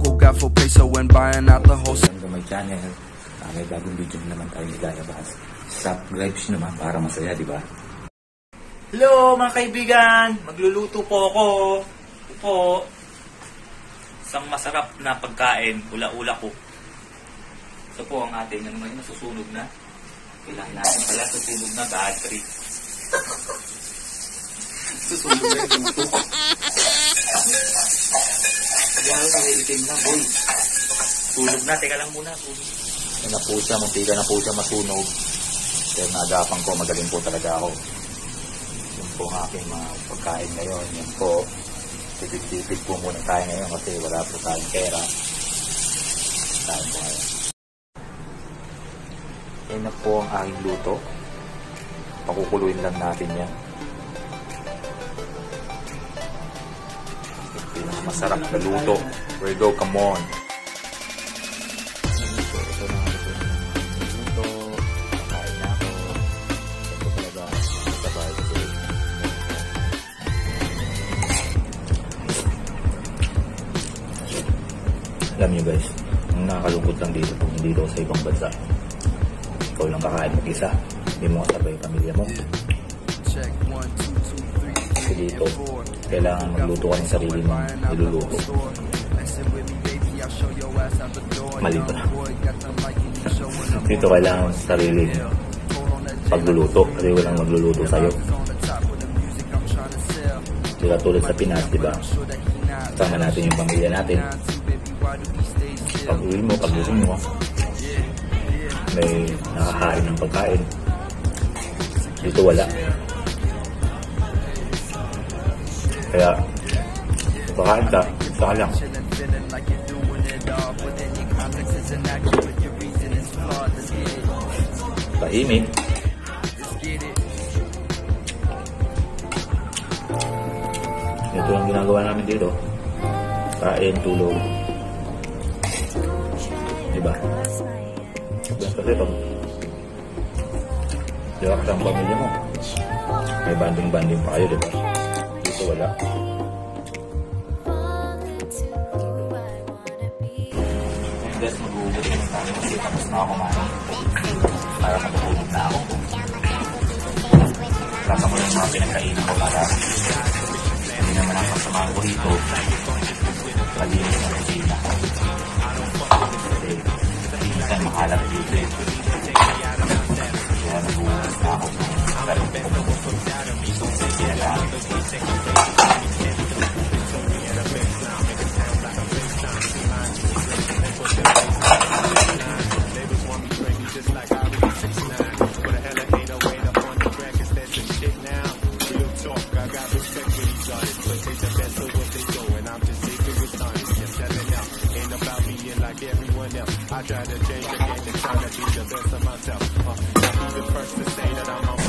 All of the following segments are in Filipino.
who got full peso when buying out the whole. Welcome to my channel. May bagong video naman tayo ilalabas. Subscribe naman para masaya, di ba? Hello mga kaibigan! Magluluto po ako. Ito po. Isang masarap na pagkain. Ula-ula ko. Ito po ang ating ano ngayon, nasusunog na. Kailangan natin pala susunog na battery. Susunog na yung luto. Kaya naiitim na, boy. Sunog na. Teka lang muna. Yan na po siya. Muntika na po siya masunog. Kaya naagapan ko. Magaling po talaga ako. Yan po ang aking mga pagkain ngayon. Yan po. Tipid-tipid po muna tayo ngayon kasi wala po tayong pera. Tayo po ngayon. Yan na po ang aking luto. Pakukuluin lang natin yan. Masarap na luto. Where go, come on. Alam nyo guys, ang nakakalungkot lang dito kung hindi daw sa ibang bansa. Ikaw lang kakain mag-isa. Hindi mo kasabay yung pamilya mo. Kasi dito, kailangan magluto ka ng sarili mong niluluto. Mali ba? Dito kailangan sa sarili pagluluto kasi walang magluluto sa'yo. Di ba tulad sa Pinas, di ba? Sama natin yung pamilya natin. Pag-uwi mo, pag-lusong mo, may nakakain ng pagkain. Dito wala. Kaya, pagkain ka, isa ka lang. Tahimik. Ito ang ginagawa namin dito. Kain, tulog. Diba? Kasi pag diwak sa pamilya mo, may banding-banding pa kayo, diba? Dito wala. Guys, mag-uubot naman tayo kasi tapos na ako kumain. Para matutulog na ako. Lasa mo yung mga pinagkainan ko para hindi naman ang kasamahan ko rito. Malinis na kusina. Kasi minsan makalat dito eh. Kaya nag-uubos na ako. Sarili ko. Kaya gamit. I try to change the game and try to be the best of myself. I'll be the first to say that I'm on.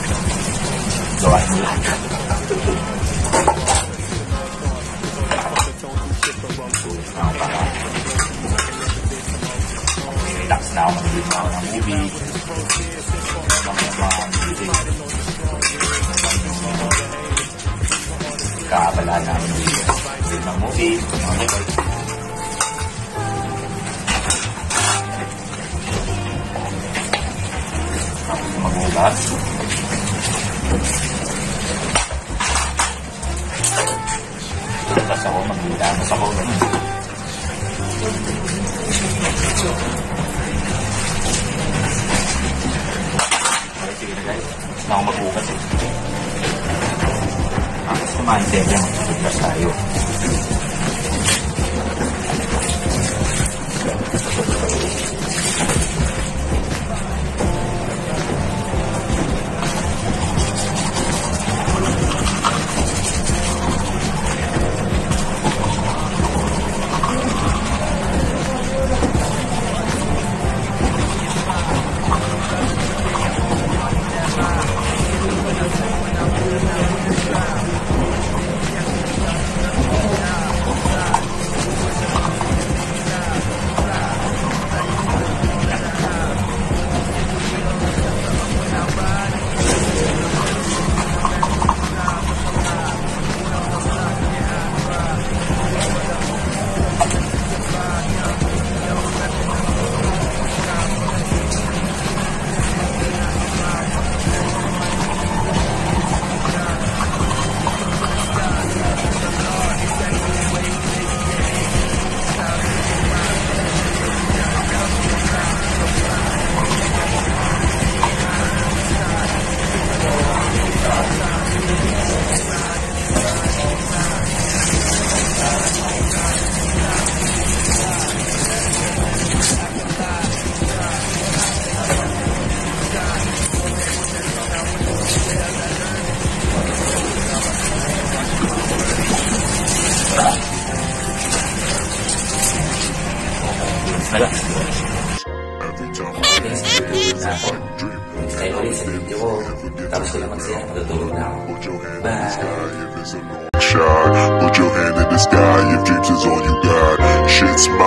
Relax na ako, mag-ibig na ako ng movie. Kaabala namin din ng movie. Magugas. Tapos ako maglilamos ako. Okay, sige na guys. Tapos na ako magugas eh. Tapos kumain siyempre magsusugas tayo. Relax. Guys, matutulog na ako. Tayo ulit sa video ko. Tapos ko lang magsaya, matutulog na ako. Bye! Put your hand in the sky if dreams is all you got. Shit's my